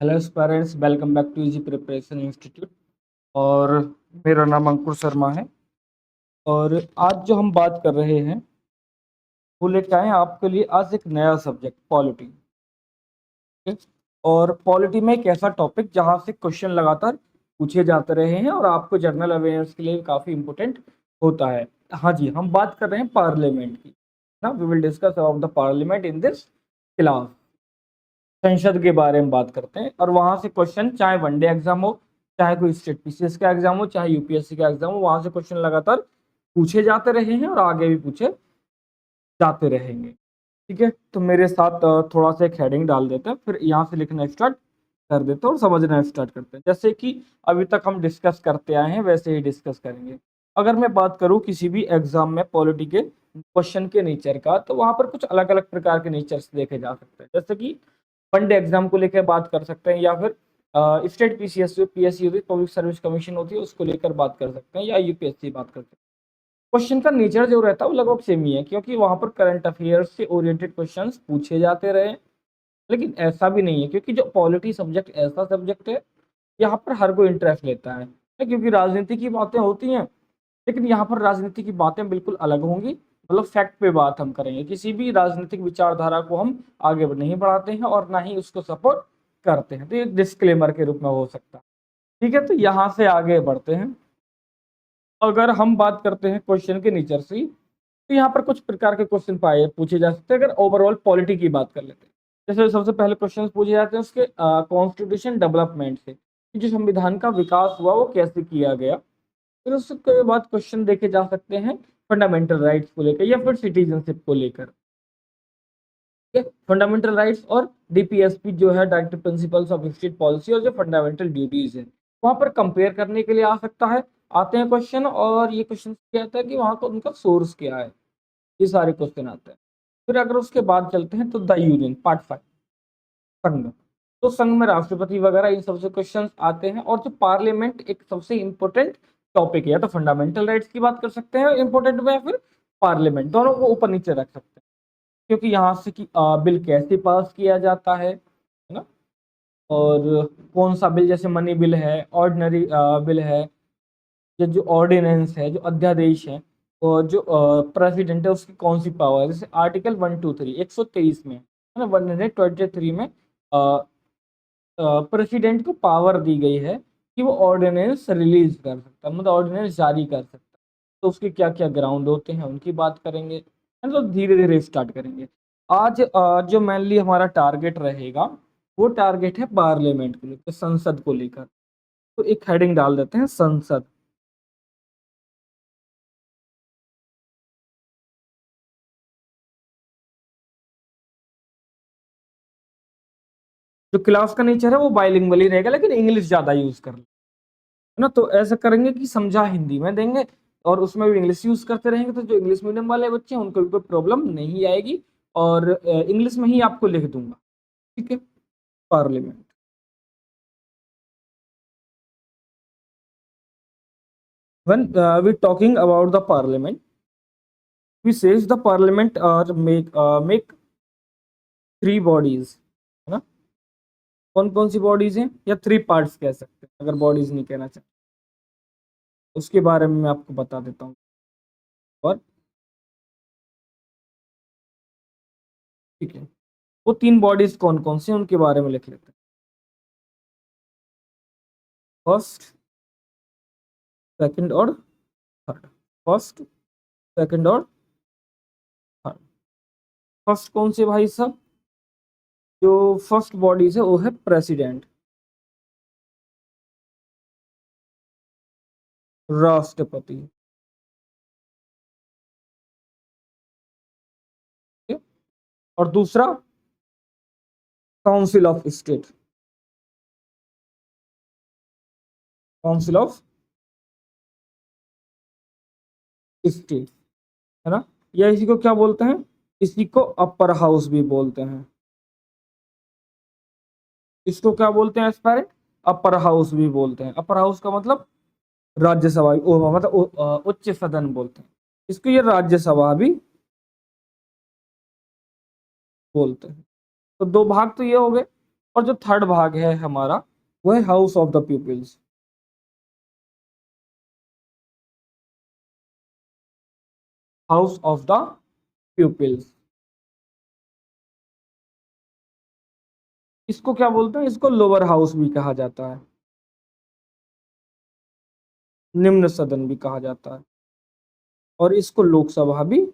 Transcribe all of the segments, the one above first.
Hello parents, welcome back to easy preparation institute. और मेरा नाम अंकुर शर्मा है। और आज जो हम बात कर रहे हैं वो लेके आए हैं आपके लिए आज एक नया सब्जेक्ट पॉलिटी। और पॉलिटी में एक ऐसा टॉपिक जहां से क्वेश्चन लगातार पूछे जाते रहे हैं और आपको जनरल अवेयरनेस के लिए काफ़ी इंपॉर्टेंट होता है। हाँ जी, हम बात कर रहे हैं पार्लियामेंट की ना। We will discuss about the parliament in this class. संसद के बारे में बात करते हैं और वहां से क्वेश्चन, चाहे वनडे एग्जाम हो, चाहे कोई स्टेट पीसीएस का एग्जाम हो, चाहे यूपीएससी का एग्जाम हो, वहां से क्वेश्चन लगातार पूछे जाते रहे हैं और आगे भी पूछे जाते रहेंगे। ठीक है, तो मेरे साथ थोड़ा सा एक हेडिंग डाल देते हैं, फिर यहाँ से लिखना स्टार्ट कर देते हैं और समझना स्टार्ट करते हैं। जैसे कि अभी तक हम डिस्कस करते आए हैं वैसे ही डिस्कस करेंगे। अगर मैं बात करूँ किसी भी एग्जाम में पॉलिटी के क्वेश्चन के नेचर का, तो वहां पर कुछ अलग अलग प्रकार के नेचर्स देखे जा सकते हैं। जैसे कि वनडे एग्जाम को लेकर बात कर सकते हैं, या फिर स्टेट पीसीएस जो पीएससी होती है, पब्लिक सर्विस कमीशन होती है, उसको लेकर बात कर सकते हैं, या यूपीएससी बात कर सकते हैं। क्वेश्चन का नेचर जो रहता है वो लगभग सेम ही है, क्योंकि वहां पर करंट अफेयर्स से ओरिएंटेड क्वेश्चंस पूछे जाते रहे। लेकिन ऐसा भी नहीं है, क्योंकि जो पॉलिटी सब्जेक्ट ऐसा सब्जेक्ट है यहाँ पर हर कोई इंटरेस्ट लेता है, क्योंकि राजनीति की बातें होती हैं। लेकिन यहाँ पर राजनीति की बातें बिल्कुल अलग होंगी, मतलब फैक्ट पे बात हम करेंगे। किसी भी राजनीतिक विचारधारा को हम आगे नहीं बढ़ाते हैं और ना ही उसको सपोर्ट करते हैं, तो ये डिस्क्लेमर के रूप में हो सकता है। ठीक है, तो यहाँ से आगे बढ़ते हैं। अगर हम बात करते हैं क्वेश्चन के नेचर से, तो यहाँ पर कुछ प्रकार के क्वेश्चन पाए पूछे जा सकते हैं। अगर ओवरऑल पॉलिटी की बात कर लेते हैं, जैसे सबसे पहले क्वेश्चन पूछे जाते हैं उसके कॉन्स्टिट्यूशन डेवलपमेंट से, कि जो संविधान का विकास हुआ वो कैसे किया गया। फिर उसके बाद क्वेश्चन देखे जा सकते हैं फंडामेंटल राइट्स को लेकर या फिर सिटीजनशिप को लेकर। फंडामेंटल राइट्स और डीपीएसपी जो है, directive principles of state policy, और जो फंडामेंटल ड्यूटीज है वहां पर कंपेयर करने के लिए आ सकता है, आते हैं क्वेश्चन। और ये क्वेश्चन क्या आता है कि वहां का उनका सोर्स क्या है, ये सारे क्वेश्चन आते हैं। फिर अगर उसके बाद चलते हैं तो द यूनियन पार्ट 5, संघ। तो संघ में राष्ट्रपति वगैरह इन सबसे क्वेश्चंस आते हैं। और जो पार्लियामेंट एक सबसे इंपॉर्टेंट टॉपिक है, या तो फंडामेंटल राइट्स की बात कर सकते हैं इंपॉर्टेंट में, या फिर पार्लियामेंट, दोनों को ऊपर नीचे रख सकते हैं। क्योंकि यहाँ से कि बिल कैसे पास किया जाता है ना, और कौन सा बिल, जैसे मनी बिल है, ऑर्डिनरी बिल है, या जो ऑर्डिनेंस है, जो अध्यादेश है, और जो प्रेसिडेंट है उसकी कौन सी पावर है। जैसे आर्टिकल 123 123 में है ना, 123 में प्रेसिडेंट को पावर दी गई है कि वो ऑर्डिनेंस रिलीज कर सकता है, मतलब ऑर्डिनेंस जारी कर सकता है। तो उसके क्या क्या ग्राउंड होते हैं उनकी बात करेंगे, है ना। तो धीरे धीरे स्टार्ट करेंगे। आज जो मेनली हमारा टारगेट रहेगा वो टारगेट है पार्लियामेंट को लेकर, संसद को लेकर। तो एक हेडिंग डाल देते हैं, संसद। जो क्लास का नेचर है वो बाइलिंगुअल ही रहेगा, लेकिन इंग्लिश ज्यादा यूज कर, है ना। तो ऐसा करेंगे कि समझा हिंदी में देंगे और उसमें भी इंग्लिश यूज करते रहेंगे, तो जो इंग्लिश मीडियम वाले बच्चे हैं उनको भी कोई प्रॉब्लम नहीं आएगी। और इंग्लिश में ही आपको लिख दूंगा। ठीक है, parliament. when we talking about the parliament, we says the parliament are make three bodies, है ना। कौन कौन सी बॉडीज हैं, या थ्री पार्ट्स कह सकते हैं, अगर बॉडीज नहीं कहना चाहते उसके बारे में मैं आपको बता देता हूँ। और ठीक है, वो तीन बॉडीज कौन कौन सी हैं उनके बारे में लिख लेते हैं। फर्स्ट, सेकंड और थर्ड। फर्स्ट, सेकंड और थर्ड। फर्स्ट कौन से भाई साहब, जो फर्स्ट बॉडीज है वो है प्रेसिडेंट, राष्ट्रपति। ठीक है? और दूसरा council of state, council of state, है ना। या इसी को क्या बोलते हैं, इसी को अपर हाउस भी बोलते हैं। इसको क्या बोलते हैं एस्पायरेंट, अपर हाउस भी बोलते हैं। अपर हाउस का मतलब राज्यसभा, मतलब उच्च सदन बोलते हैं इसको, ये राज्यसभा भी बोलते हैं। तो दो भाग तो ये हो गए। और जो थर्ड भाग है हमारा वो है house of the peoples. House of the peoples, इसको क्या बोलते हैं, इसको लोअर हाउस भी कहा जाता है, निम्न सदन भी कहा जाता है, और इसको लोकसभा भी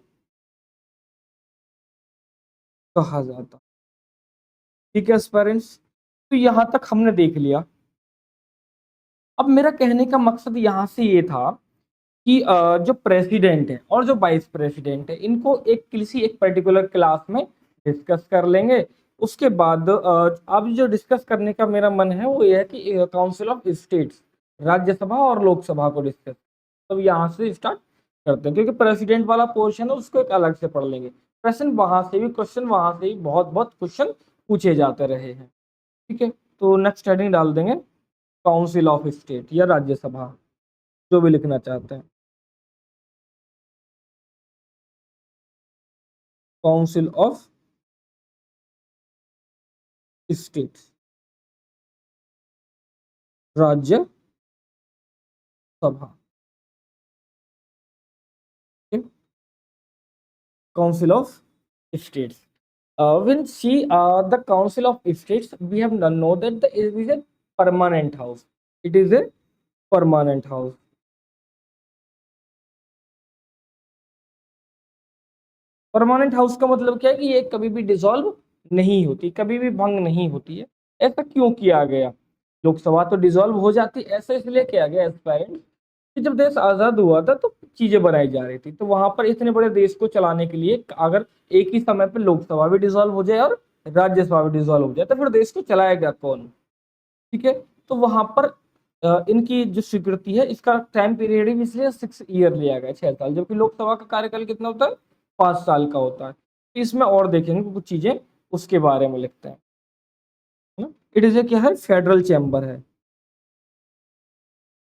कहा जाता है। ठीक है एस्पायरेंट्स, तो यहां तक हमने देख लिया। अब मेरा कहने का मकसद यहां से ये था कि जो प्रेसिडेंट है और जो वाइस प्रेसिडेंट है इनको एक किसी एक पर्टिकुलर क्लास में डिस्कस कर लेंगे। उसके बाद अब जो डिस्कस करने का मेरा मन है वो ये है कि काउंसिल ऑफ स्टेट्स, राज्यसभा और लोकसभा को डिस्कस, तो यहाँ से स्टार्ट करते हैं, क्योंकि प्रेसिडेंट वाला पोर्शन है उसको एक अलग से पढ़ लेंगे। क्वेश्चन वहां से भी, क्वेश्चन वहां से भी बहुत बहुत क्वेश्चन पूछे जाते रहे हैं। ठीक है, तो नेक्स्ट हेडिंग डाल देंगे काउंसिल ऑफ स्टेट या राज्यसभा, जो भी लिखना चाहते हैं। काउंसिल ऑफ स्टेट्स, राज्य सभा। Council of states, when see the council of states, we have know that it is a permanent house, it is a permanent house। Permanent house का मतलब क्या है कि ये कभी भी डिसॉल्व नहीं होती, कभी भी भंग नहीं होती है। ऐसा क्यों किया गया, लोकसभा तो डिसॉल्व हो जाती, ऐसा इसलिए किया गया एस्पायरेंट कि जब देश आजाद हुआ था तो चीजें बनाई जा रही थी, तो वहां पर इतने बड़े देश को चलाने के लिए अगर एक ही समय पर लोकसभा भी डिसॉल्व हो जाए और राज्यसभा भी डिसॉल्व हो जाए तो फिर देश को चलाएगा कौन। ठीक है, तो वहां पर इनकी जो स्वीकृति है इसका टाइम पीरियड ही इसलिए 6 ईयर लिया गया, 6 साल, जबकि लोकसभा का कार्यकाल कितना होता है, 5 साल का होता है। तो इसमें और देखेंगे कुछ चीजें उसके बारे में लिखते हैं। इट इज ए क्या है, फेडरल चैम्बर है,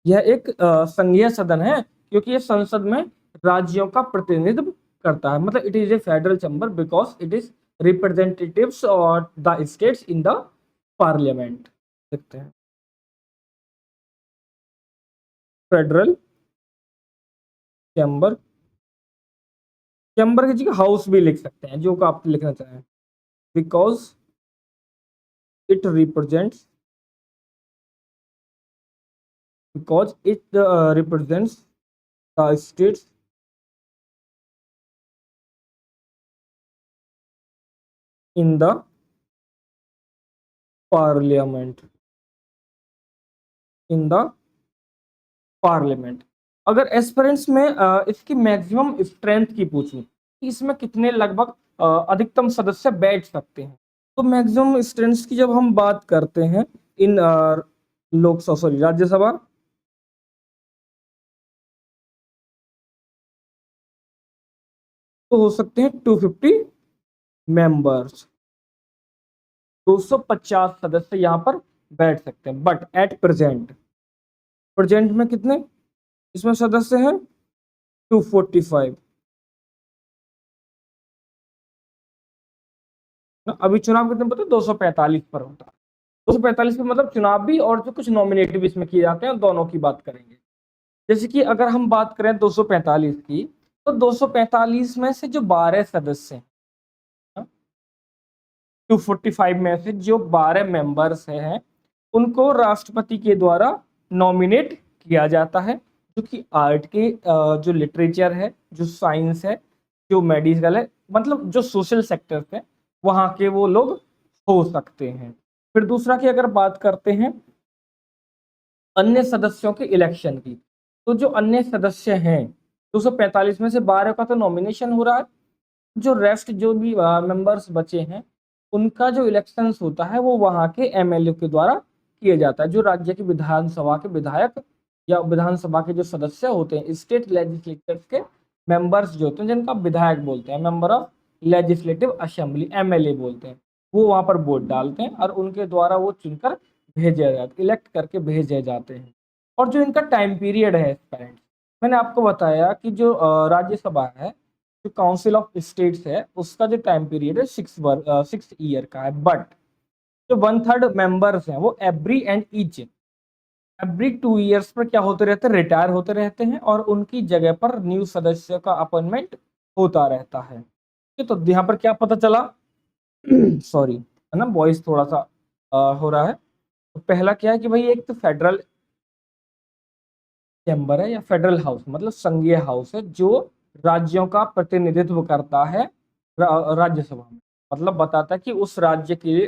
यह एक संघीय सदन है क्योंकि ये संसद में राज्यों का प्रतिनिधित्व करता है। मतलब it is a federal chamber because it is representatives और the states in the parliament. देखते हैं फेडरल चैम्बर, चैम्बर की जगह हाउस भी लिख सकते हैं जो आप लिखना चाहें, because it represents, because it represents the states in the parliament, in the parliament. अगर एस्पिरेंट्स में इसकी मैक्सिमम स्ट्रेंथ की पूछूं कि इसमें कितने लगभग अधिकतम सदस्य बैठ सकते हैं, तो मैक्सिमम स्ट्रेंथ की जब हम बात करते हैं इन लोकसभा, सॉरी राज्यसभा, तो हो सकते हैं 250 मेंबर्स, 250 सदस्य यहाँ पर बैठ सकते हैं। बट एट प्रेजेंट, प्रेजेंट में कितने इसमें सदस्य हैं, 245। अभी चुनाव कितने पता है, 245 पर होता है। 245 पे मतलब चुनाव भी और जो कुछ नॉमिनेटिव इसमें किए जाते हैं, दोनों की बात करेंगे। जैसे कि अगर हम बात करें 245 की, तो 245 में से जो 12 सदस्य हैं, 245 में से जो 12 मेंबर्स हैं उनको राष्ट्रपति के द्वारा नॉमिनेट किया जाता है, जो कि आर्ट के जो लिटरेचर है, जो साइंस है, जो मेडिकल है, मतलब जो सोशल सेक्टर है वहाँ के वो लोग हो सकते हैं। फिर दूसरा की अगर बात करते हैं अन्य सदस्यों के इलेक्शन की, तो जो अन्य सदस्य हैं 245 में से 12 का तो नॉमिनेशन हो रहा है, जो रेस्ट जो भी मेंबर्स बचे हैं उनका जो इलेक्शंस होता है वो वहाँ के एमएलए के द्वारा किए जाता है। जो राज्य की विधानसभा के विधायक या विधानसभा के जो सदस्य होते हैं, स्टेट लेजिस्लेचर्स के मेंबर्स जो होते हैं जिनका विधायक बोलते हैं, member of legislative assembly, MLA बोलते हैं, वो वहाँ पर वोट डालते हैं और उनके द्वारा वो चुनकर भेजे जाते, इलेक्ट करके भेजे जाते हैं। और जो इनका टाइम पीरियड है पेरेंट्स, मैंने आपको बताया कि जो राज्यसभा है, जो काउंसिल ऑफ स्टेट्स है, उसका जो टाइम पीरियड है 6 ईयर का है। बट जो 1/3 मेंबर्स हैं वो एवरी 2 ईयर्स पर क्या होते रहते हैं, रिटायर होते रहते हैं और उनकी जगह पर न्यू सदस्य का अपॉइंटमेंट होता रहता है। ठीक है, तो यहाँ पर क्या पता चला सॉरी, है ना, वॉइस थोड़ा सा हो रहा है। तो पहला क्या है कि भाई एक तो फेडरल चैम्बर है या फेडरल हाउस मतलब संघीय हाउस है जो राज्यों का प्रतिनिधित्व करता है राज्यसभा में। मतलब बताता है कि उस राज्य की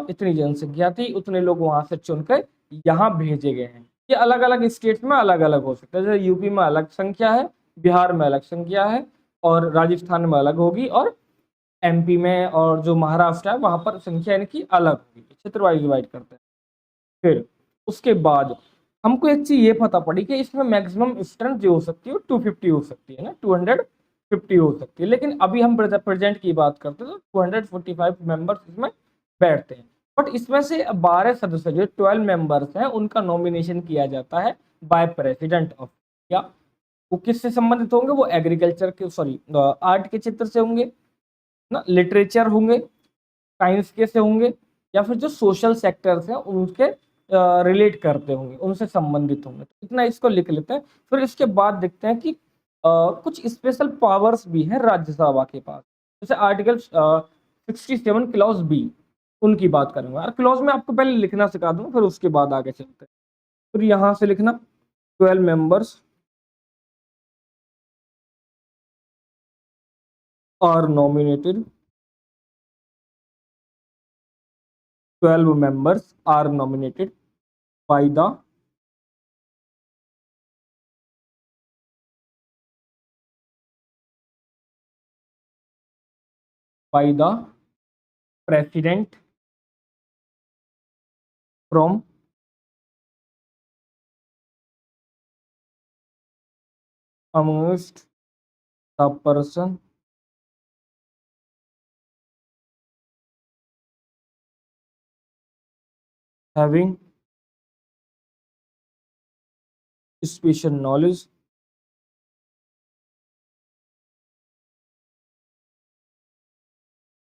इतनी जनसंख्या थी, उतने लोग वहां से चुनकर यहाँ भेजे गए हैं। ये अलग अलग स्टेट में अलग अलग हो सकता है, जैसे यूपी में अलग संख्या है, बिहार में अलग संख्या है और राजस्थान में अलग होगी और एमपी में और जो महाराष्ट्र है वहां पर संख्या इनकी अलग होगी, क्षेत्र वाइज डिवाइड करते हैं। फिर उसके बाद हमको एक चीज ये पता पड़ी कि इसमें मैक्सिमम स्ट्रेंथ जो हो सकती है 250 हो सकती है ना, 250 हो सकती है। लेकिन अभी हम प्रेजेंट की बात करते हैं तो 245 मेंबर्स इसमें बैठते हैं। बट इसमें से 12 सदस्य जो 12 मेंबर्स हैं उनका नॉमिनेशन किया जाता है बाय प्रेसिडेंट ऑफ इंडिया। वो किससे संबंधित होंगे, वो एग्रीकल्चर के सॉरी आर्ट के क्षेत्र से होंगे ना, लिटरेचर होंगे, साइंस के से होंगे या फिर जो सोशल सेक्टर्स हैं उनके रिलेट करते होंगे, उनसे संबंधित होंगे। तो इतना इसको लिख लेते हैं। फिर इसके बाद देखते हैं कि कुछ स्पेशल पावर्स भी हैं राज्यसभा के पास। जैसे आर्टिकल 67 क्लॉज बी, उनकी बात करेंगे और क्लॉज में आपको पहले लिखना सिखा दूंगा फिर उसके बाद आगे चलते हैं। फिर यहाँ से लिखना 12 members are nominated 12 members are nominated by the president from amongst the person having special knowledge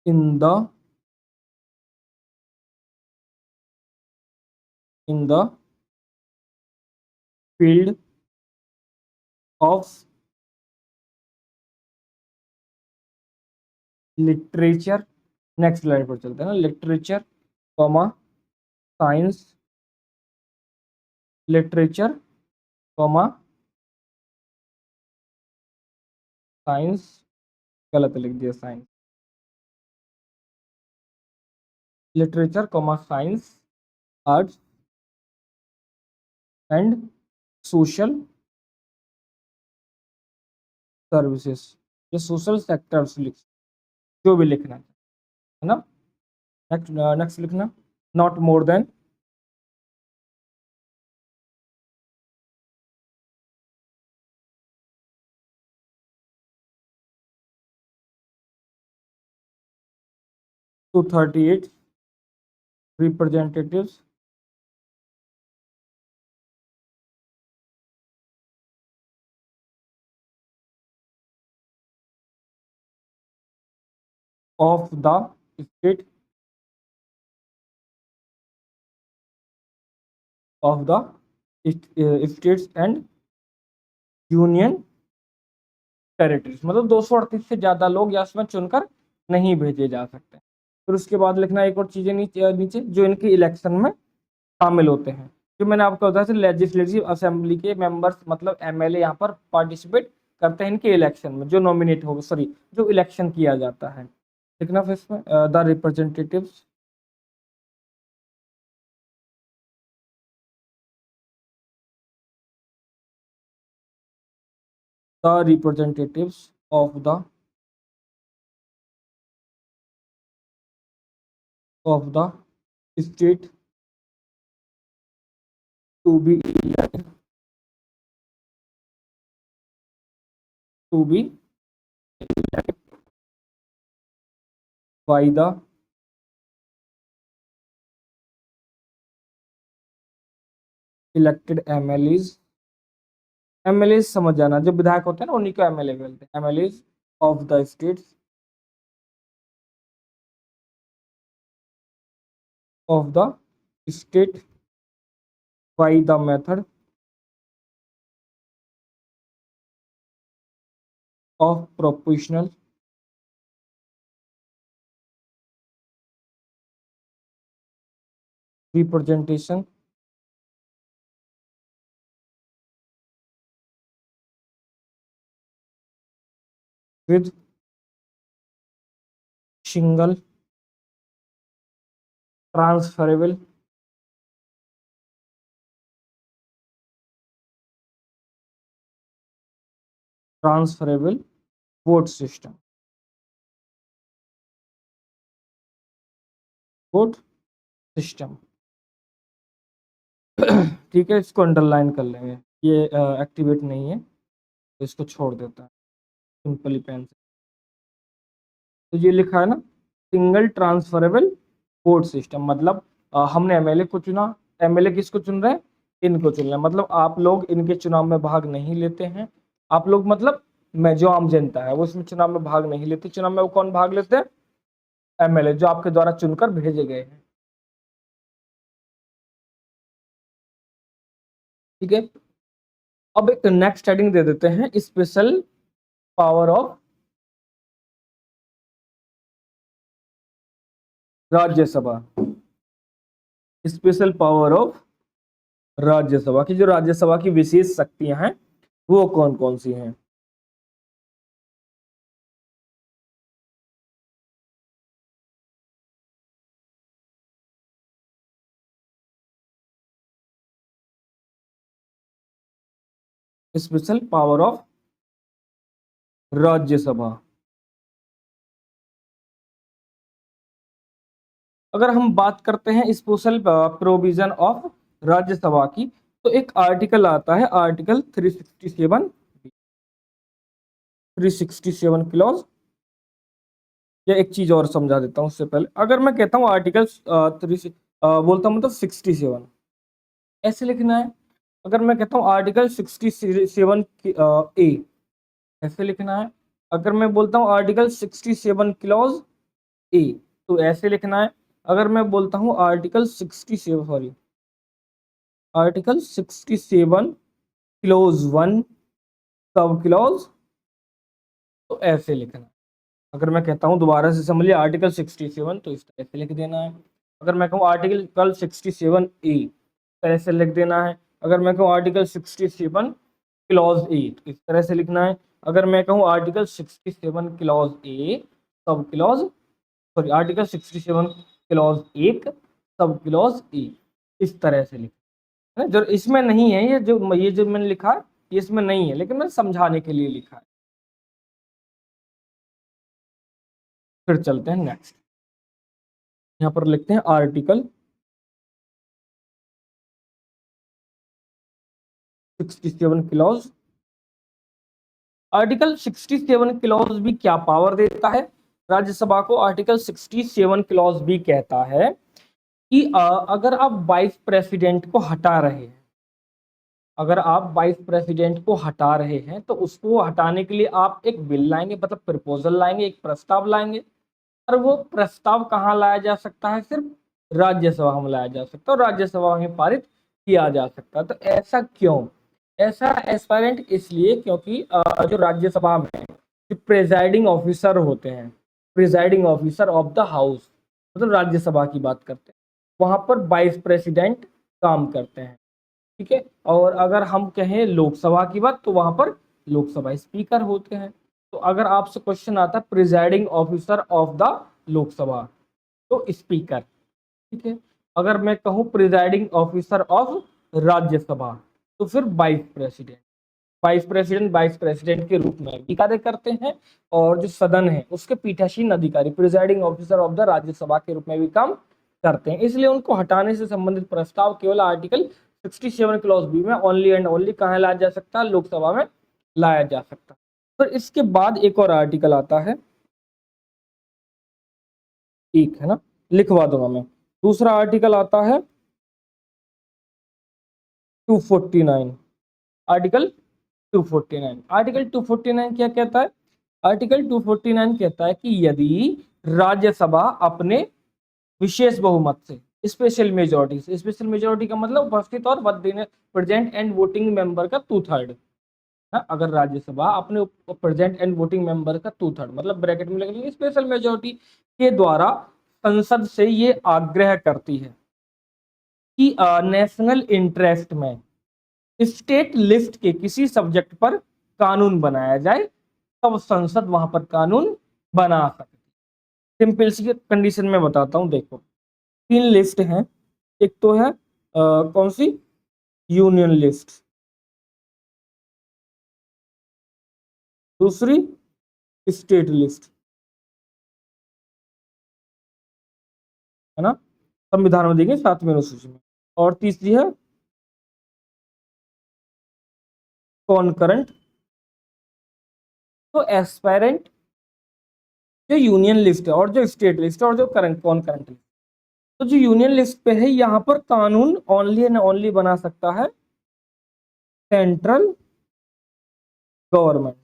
in the field of literature। Next line पर चलते हैं ना, literature comma science, literature comma science, गलत लिख दिया science, literature comma science, arts and social services. ये social sectors लिख, जो भी लिखना है ना। नेक्स्ट लिखना, not more than 238 representatives of the state of the states and union territories. मतलब 238 से ज्यादा लोग या इसमें चुनकर नहीं भेजे जा सकते। फिर उसके बाद लिखना एक और चीजें नीचे जो इनके इलेक्शन में शामिल होते हैं। जो मैंने आपको बताया था लेजिस्लेटिव असेंबली के मेंबर्स मतलब एमएलए यहाँ पर पार्टिसिपेट करते हैं इनके इलेक्शन में, जो नॉमिनेट हो सॉरी जो इलेक्शन किया जाता है। लिखना फिर इसमें the representatives the representatives of the state to be elected by the elected MLAs। MLA समझ जाना, जो विधायक होते हैं ना उन्हीं को एमएलए बोलते हैं, MLA of the states of the state by the method of proportional representation with single transferable vote system। Vote system ठीक है, इसको अंडरलाइन कर लेंगे, ये एक्टिवेट नहीं है तो इसको छोड़ देता है सिंपली पेन से। तो ये लिखा है ना, सिंगल ट्रांसफरेबल वोट सिस्टम, मतलब हमने एमएलए को चुना। एमएलए किसको चुन रहे हैं? इनको चुन रहे हैं, मतलब आप लोग इनके चुनाव में भाग नहीं लेते हैं। आप लोग मतलब मैं जो आम जनता है वो इसमें चुनाव में भाग नहीं लेती। चुनाव में वो कौन भाग लेते हैं? एमएलए, जो आपके द्वारा चुनकर भेजे गए हैं। ठीक है, अब एक नेक्स्ट हेडिंग दे देते हैं, special power of Rajya Sabha. Special power of Rajya Sabha की, जो राज्यसभा की विशेष शक्तियां हैं वो कौन कौन सी हैं? Special power of Rajya Sabha. अगर हम बात करते हैं स्पेशल प्रोविजन ऑफ राज्यसभा की, तो एक आर्टिकल आता है, आर्टिकल 367 क्लॉज। या एक चीज और समझा देता हूं उससे पहले, अगर मैं कहता हूं आर्टिकल बोलता हूं मतलब 67 ऐसे लिखना है। अगर मैं कहता हूं आर्टिकल 67 ए ऐसे लिखना है। अगर मैं बोलता हूं आर्टिकल 67 क्लॉज ए तो ऐसे लिखना है। अगर मैं बोलता हूं आर्टिकल 67 क्लोज 1 सब क्लॉज तो ऐसे लिखना है। अगर मैं कहता हूं दोबारा से समझ लिया, आर्टिकल 67 तो इस तरह से लिख देना है। अगर मैं कहूँ आर्टिकल 67 ए तरह से लिख देना है। अगर मैं कहूँ आर्टिकल 67 क्लॉज ए तो इस तरह से लिखना है। अगर मैं कहूँ article 67 clause A sub clause, sorry article 67 clause 1 sub clause A, इस तरह से लिखना है। जो इसमें नहीं है, ये जो मैंने लिखा है ये इसमें नहीं है, लेकिन मैंने समझाने के लिए लिखा है। फिर चलते हैं नेक्स्ट, यहाँ पर लिखते हैं आर्टिकल 67 क्लॉज। आर्टिकल 67 क्लॉज भी क्या पावर देता है राज्यसभा को? आर्टिकल 67 क्लॉज भी कहता है कि अगर आप वाइस प्रेसिडेंट को हटा रहे हैं, अगर आप वाइस प्रेसिडेंट को हटा रहे हैं तो उसको हटाने के लिए आप एक बिल लाएंगे, मतलब प्रपोजल लाएंगे, एक प्रस्ताव लाएंगे। और वो प्रस्ताव कहाँ लाया जा सकता है? सिर्फ राज्यसभा में लाया जा सकता है और राज्यसभा में पारित किया जा सकता है। तो ऐसा क्यों? ऐसा एस्पायरेंट इसलिए क्योंकि जो राज्यसभा में जो प्रिजाइडिंग ऑफिसर होते हैं, presiding officer of the house, मतलब राज्यसभा की बात करते हैं, वहां पर वाइस प्रेसिडेंट काम करते हैं। ठीक है, और अगर हम कहें लोकसभा की बात तो वहां पर लोकसभा स्पीकर होते हैं। तो अगर आपसे क्वेश्चन आता है presiding officer of the Lok Sabha तो स्पीकर। ठीक है, अगर मैं कहूं प्रिजाइडिंग ऑफिसर ऑफ राज्यसभा तो फिर वाइस प्रेसिडेंट। वाइस प्रेसिडेंट के रूप में भी कार्य करते हैं, और जो सदन है उसके पीठासीन अधिकारी presiding officer of the Rajya Sabha के रूप में भी काम करते हैं। इसलिए उनको हटाने से संबंधित प्रस्ताव केवल आर्टिकल 67 क्लॉज बी में ओनली एंड ओनली कहाँ लाया जा सकता है? लोकसभा में लाया जा सकता है। फिर इसके बाद एक और आर्टिकल आता है, एक है ना, लिखवा दूंगा मैं। दूसरा आर्टिकल आता है 249। आर्टिकल 249, आर्टिकल 249 क्या कहता है? आर्टिकल 249 कहता है कि यदि राज्यसभा अपने विशेष बहुमत से, स्पेशल मेजोरिटी। स्पेशल मेजोरिटी का मतलब उपस्थित और मत देने प्रेजेंट एंड वोटिंग मेंबर का 2/3 ना। अगर राज्यसभा अपने प्रेजेंट एंड वोटिंग मेंबर का 2/3 मतलब ब्रैकेट में लगेंगे स्पेशल मेजोरिटी के द्वारा संसद से ये आग्रह करती है कि नेशनल इंटरेस्ट में स्टेट लिस्ट के किसी सब्जेक्ट पर कानून बनाया जाए, तब संसद वहां पर कानून बना सकती है। सिंपल सी कंडीशन में बताता हूं, देखो 3 लिस्ट हैं। एक तो है कौन सी, यूनियन लिस्ट, दूसरी स्टेट लिस्ट, है ना, संविधान में देंगे 7वीं अनुसूची में, और तीसरी है कॉन्करेंट। तो एस्पायरेंट जो यूनियन लिस्ट है और जो स्टेट लिस्ट है और जो करंट कॉन्करेंट लिस्ट, तो जो यूनियन लिस्ट पे है यहाँ पर कानून ओनली एंड ओनली बना सकता है सेंट्रल गवर्नमेंट,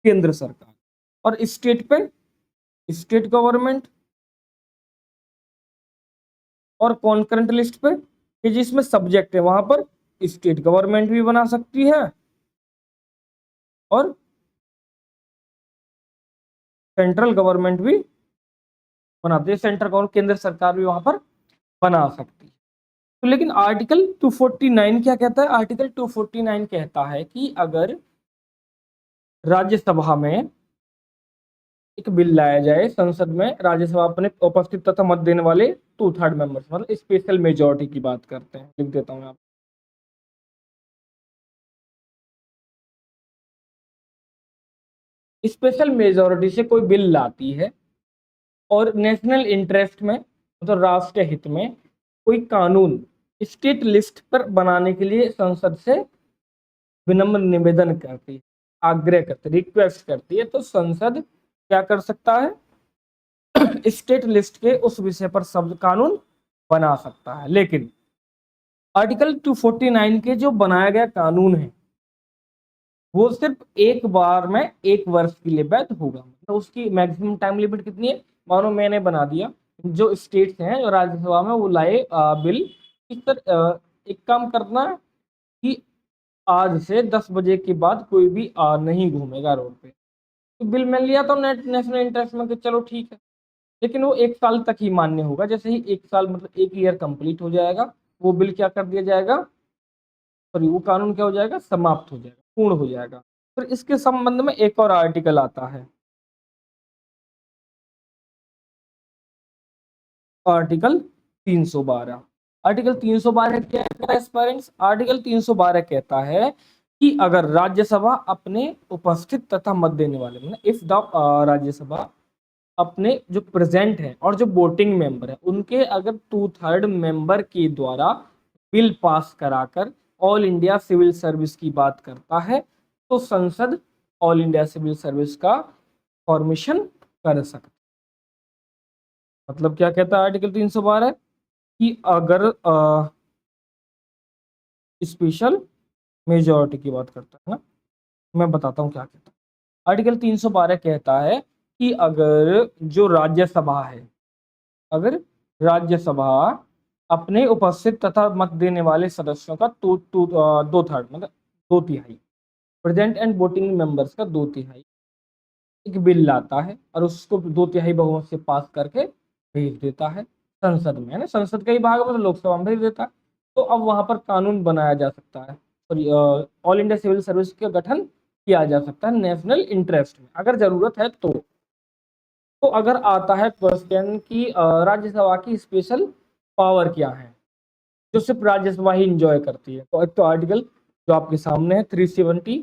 केंद्र सरकार। और स्टेट पे स्टेट गवर्नमेंट, और कॉन्करेंट लिस्ट पे कि जिसमें सब्जेक्ट है वहां पर स्टेट गवर्नमेंट भी बना सकती है और सेंट्रल गवर्नमेंट भी बनाती है, सेंट्रल गवर्नमेंट केंद्र सरकार भी वहां पर बना सकती है। तो लेकिन आर्टिकल 249 क्या कहता है, आर्टिकल 249 कहता है कि अगर राज्यसभा में एक बिल लाया जाए, संसद में राज्यसभा अपने उपस्थित तथा मत देने वाले 2/3 मेंबर्स मतलब स्पेशल मेजोरिटी की बात करते हैं, लिख देता हूं आप। स्पेशल मेजोरिटी से कोई बिल लाती है और नेशनल इंटरेस्ट में मतलब राष्ट्रीय हित में कोई कानून स्टेट लिस्ट पर बनाने के लिए संसद से विनम्र निवेदन करती है, आग्रह करती है, रिक्वेस्ट करती है, तो संसद क्या कर सकता है, स्टेट लिस्ट के उस विषय पर शब्द कानून बना सकता है। लेकिन आर्टिकल 249 के जो बनाया गया कानून है वो सिर्फ एक बार में 1 वर्ष के लिए वैध होगा। तो उसकी मैक्सिमम टाइम लिमिट कितनी है, मानो मैंने बना दिया, जो स्टेट्स हैं जो राज्यसभा में वो लाए बिल इस तर एक काम करना कि आज से 10 बजे के बाद कोई भी नहीं घूमेगा रोड पे। तो बिल मैं लिया तो नेशनल इंटरेस्ट में कि चलो ठीक है, लेकिन वो 1 साल तक ही मान्य होगा। जैसे ही 1 साल मतलब 1 ईयर कंप्लीट हो जाएगा, वो बिल क्या कर दिया जाएगा, सॉरी वो कानून क्या हो जाएगा, समाप्त हो जाएगा, पूर्ण हो जाएगा। फिर इसके संबंध में एक और आर्टिकल आता है, आर्टिकल 312। आर्टिकल 312 क्या कहता है पेरेंट्स, आर्टिकल 312 कहता है कि अगर राज्यसभा अपने उपस्थित तथा मत देने वाले मतलब इफ द राज्यसभा अपने जो प्रेजेंट है और जो वोटिंग मेंबर है उनके अगर 2/3 मेंबर के द्वारा बिल पास कराकर ऑल इंडिया सिविल सर्विस की बात करता है, तो संसद ऑल इंडिया सिविल सर्विस का फॉर्मेशन कर सकती। मतलब क्या कहता है आर्टिकल 312 कि अगर स्पेशल मेजोरिटी की बात करता है ना, मैं बताता हूँ क्या कहता है। आर्टिकल 312 कहता है कि अगर जो राज्यसभा है, अगर राज्यसभा अपने उपस्थित तथा मत देने वाले सदस्यों का 2/3 मतलब 2/3 प्रेजेंट एंड वोटिंग मेंबर्स का 2/3 एक बिल लाता है और उसको 2/3 बहुमत से पास करके भेज देता है संसद में, है ना, संसद का ही भाग है मतलब लोकसभा में भेज देता है, तो अब वहां पर कानून बनाया जा सकता है और ऑल इंडिया सिविल सर्विस का गठन किया जा सकता है नेशनल इंटरेस्ट में अगर जरूरत है तो अगर आता है क्वेश्चन की राज्यसभा की स्पेशल पावर क्या है जो सिर्फ राज्यसभा ही इंजॉय करती है, तो एक तो आर्टिकल जो आपके सामने है 370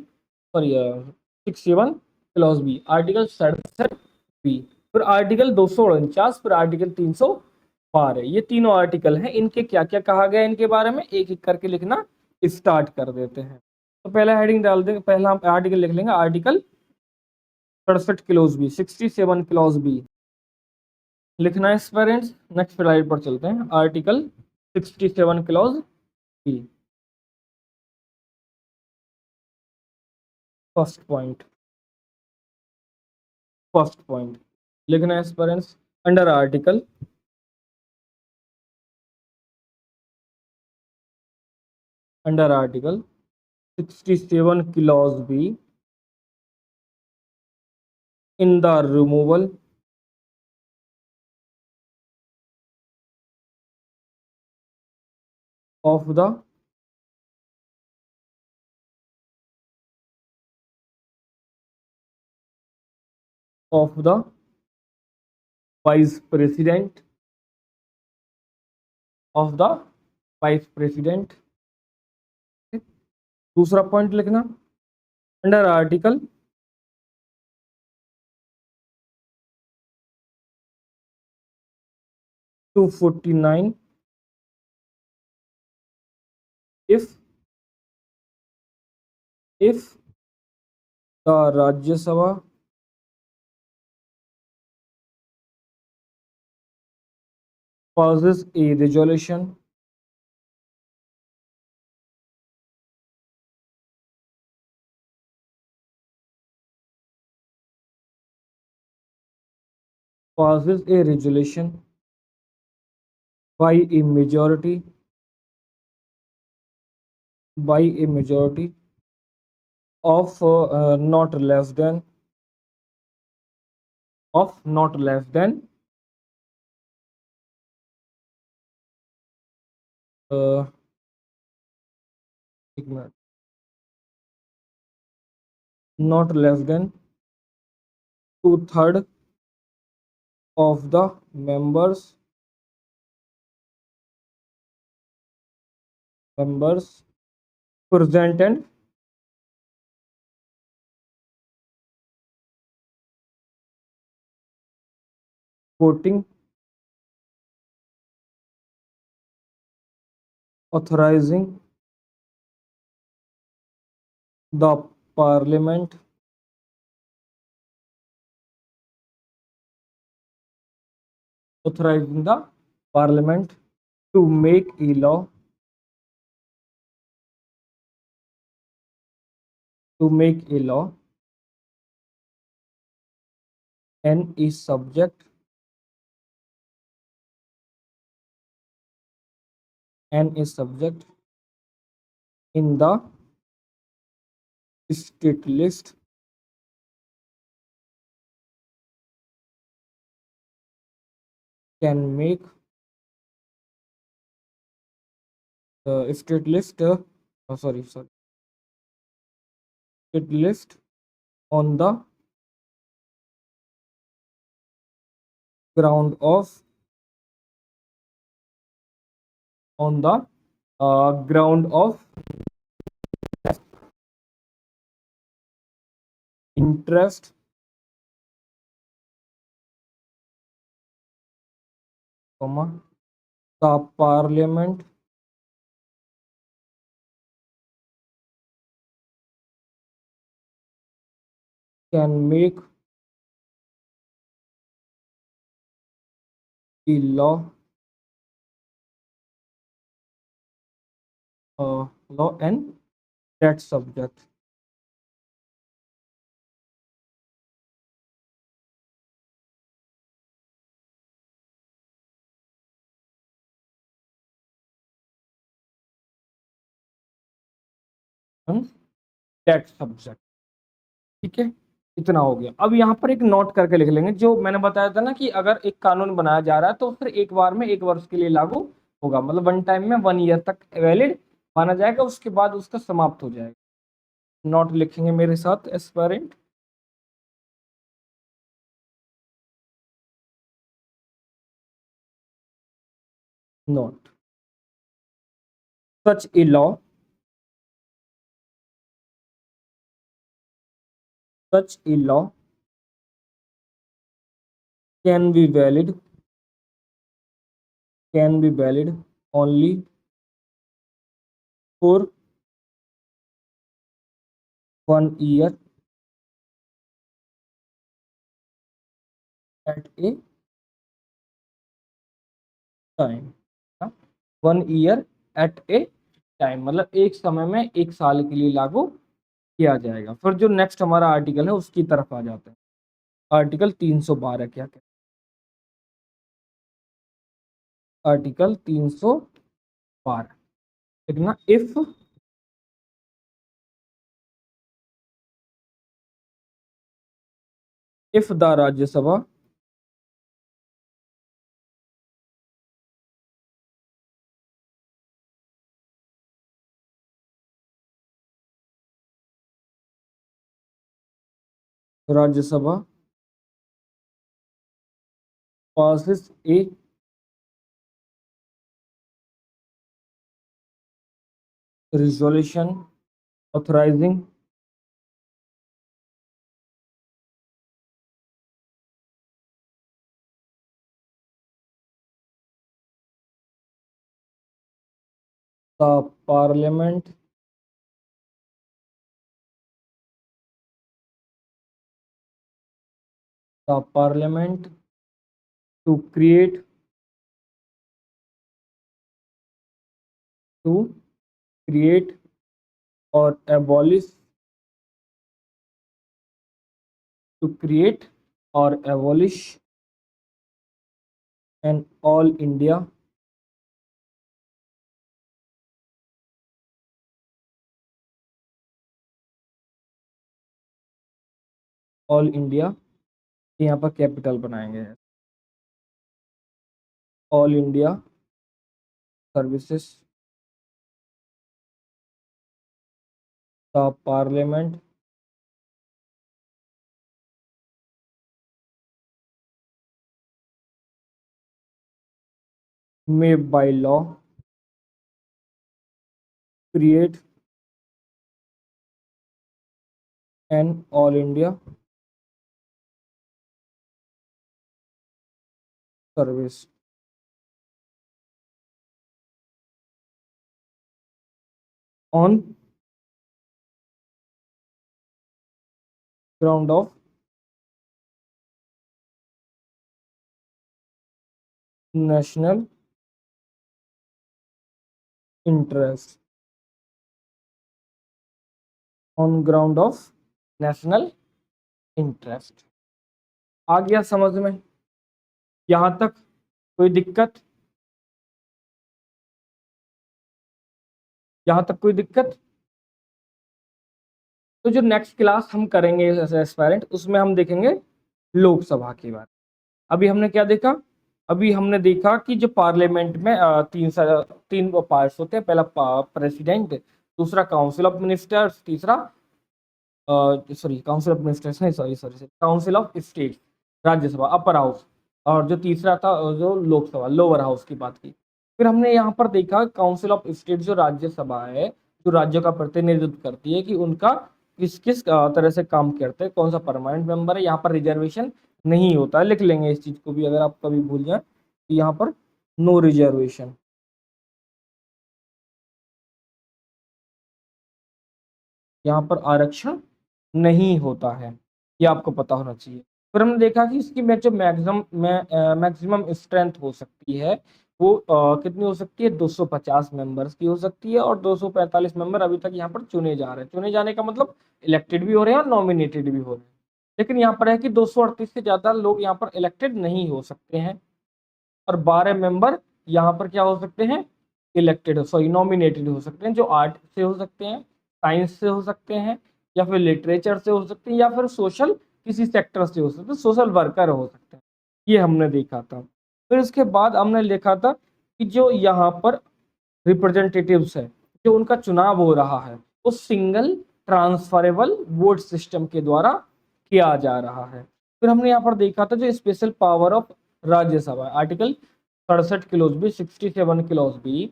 सॉरी 67 क्लॉज बी, आर्टिकल 67 बी, फिर आर्टिकल 249, फिर आर्टिकल 312, ये तीनों आर्टिकल हैं। इनके क्या क्या कहा गया इनके बारे में एक एक करके लिखना स्टार्ट कर देते हैं। तो पहला हेडिंग डाल देंगे, पहला हम आर्टिकल लिख लेंगे article 67 clause B, 67 clause B लिखना है पेरेंट्स। नेक्स्ट स्लाइड पर चलते हैं, article 67 clause B. First point, first point लिखना है parents, under article under article 67 clause B in the removal of the vice president of the vice president। दूसरा point लिखना under article 249 if the Rajya Sabha passes a resolution by a majority of not less than 1 minute, not less than 2/3 of the members present and voting, authorizing the parliament to make a law and is subject in the state list can make the state list state list on the ground of interest, comma, the parliament can make a law and that subject। that subject ठीक है, इतना हो गया। अब यहाँ पर एक note करके लिख लेंगे, जो मैंने बताया था ना कि अगर एक कानून बनाया जा रहा है तो फिर एक बार में 1 वर्ष के लिए लागू होगा, मतलब 1 टाइम में 1 ईयर तक वैलिड माना जाएगा, उसके बाद उसका समाप्त हो जाएगा। नोट लिखेंगे मेरे साथ aspirant. Note such a law can be valid only for 1 year at a time। 1 year at a time मतलब एक समय में 1 साल के लिए लागू किया जाएगा। फिर जो नेक्स्ट हमारा आर्टिकल है उसकी तरफ आ जाते हैं। आर्टिकल 312 क्या कहता है? आर्टिकल 312 लिखना, if if the Rajya Sabha Rajya Sabha passes a resolution authorizing the parliament to create or abolish to create or abolish an all India यहाँ पर कैपिटल बनाएंगे all India services the parliament में by law create an all India service on ground of national interest on ground of national interest। आ गया समझ में? यहाँ तक कोई दिक्कत? यहाँ तक कोई दिक्कत? तो जो नेक्स्ट क्लास हम करेंगे एस्पायरेंट उसमें हम देखेंगे लोकसभा की बात। अभी हमने क्या देखा? अभी हमने देखा कि जो पार्लियामेंट में तीन पार्ट्स होते हैं, पहला प्रेसिडेंट, दूसरा काउंसिल ऑफ मिनिस्टर्स, तीसरा काउंसिल ऑफ मिनिस्टर्स नहीं sorry council of state, Rajya Sabha upper house, और जो तीसरा था जो लोकसभा लोअर हाउस की बात की। फिर हमने यहाँ पर देखा काउंसिल ऑफ स्टेट जो राज्यसभा है, जो राज्यों का प्रतिनिधित्व करती है कि उनका किस किस तरह से काम करते हैं, कौन सा परमानेंट मेंबर है। यहाँ पर रिजर्वेशन नहीं होता है, लिख लेंगे इस चीज को भी अगर आप कभी भूल जाए, यहाँ पर नो रिजर्वेशन, यहाँ पर आरक्षण नहीं होता है, ये आपको पता होना चाहिए। फिर हमने देखा कि इसकी में जो मैक्सिमम स्ट्रेंथ हो सकती है वो कितनी हो सकती है, 250 मेंबर्स की हो सकती है, और 245 मेंबर अभी तक यहाँ पर चुने जा रहे हैं। चुने जाने का मतलब इलेक्टेड भी हो रहे हैं और नॉमिनेटेड भी हो रहे हैं। लेकिन यहाँ पर है कि 238 से ज्यादा लोग यहाँ पर इलेक्टेड नहीं हो सकते हैं, और 12 मेंबर यहाँ पर क्या हो सकते हैं, इलेक्टेड सॉरी नॉमिनेटेड हो सकते हैं, जो आर्ट से हो सकते हैं, साइंस से हो सकते हैं, या फिर लिटरेचर से हो सकते हैं, या फिर सोशल किसी सेक्टर से हो सकते हैं, सोशल वर्कर हो सकते हैं। ये हमने देखा था। फिर उसके बाद हमने देखा था कि जो यहाँ पर रिप्रेजेंटेटिव्स है, जो उनका चुनाव हो रहा है, वो सिंगल ट्रांसफरेबल वोट सिस्टम के द्वारा किया जा रहा है। फिर हमने यहाँ पर देखा था जो special power of Rajya Sabha, article 67 clause B, 67 clause B,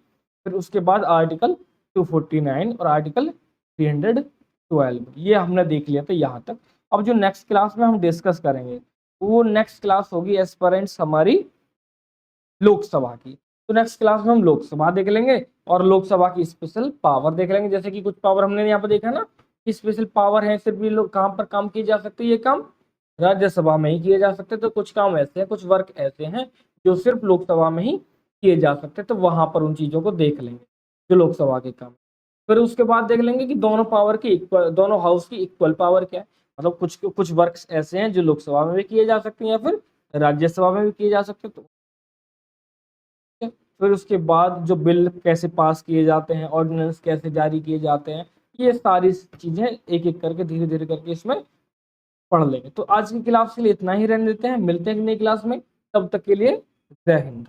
फिर उसके बाद आर्टिकल 249 और आर्टिकल 312, ये हमने देख लिया था यहाँ तक। अब जो नेक्स्ट क्लास में हम डिस्कस करेंगे वो नेक्स्ट क्लास होगी एस्पिरेंट्स हमारी लोकसभा की। तो नेक्स्ट क्लास में हम लोकसभा देख लेंगे और लोकसभा की स्पेशल पावर देख लेंगे। जैसे कि कुछ पावर हमने यहाँ पर देखा ना कि स्पेशल पावर है, सिर्फ ये लोग कहाँ पर काम किए जा सकते हैं, ये काम राज्यसभा में ही किए जा सकते हैं। तो कुछ काम ऐसे हैं, कुछ वर्क ऐसे हैं जो सिर्फ लोकसभा में ही किए जा सकते हैं, तो वहां पर उन चीजों को देख लेंगे जो लोकसभा के काम। फिर उसके बाद देख लेंगे कि दोनों पावर की इक्वल, दोनों हाउस की इक्वल पावर क्या है, मतलब कुछ कुछ वर्क्स ऐसे हैं जो लोकसभा में भी किए जा सकते हैं या फिर राज्यसभा में भी किए जा सकते हैं। तो फिर उसके बाद जो बिल कैसे पास किए जाते हैं, ऑर्डिनेंस कैसे जारी किए जाते हैं, ये सारी चीजें एक एक करके धीरे धीरे करके इसमें पढ़ लेंगे। तो आज की क्लास के लिए इतना ही रहने देते हैं, मिलते हैं नई क्लास में, तब तक के लिए जय हिंद।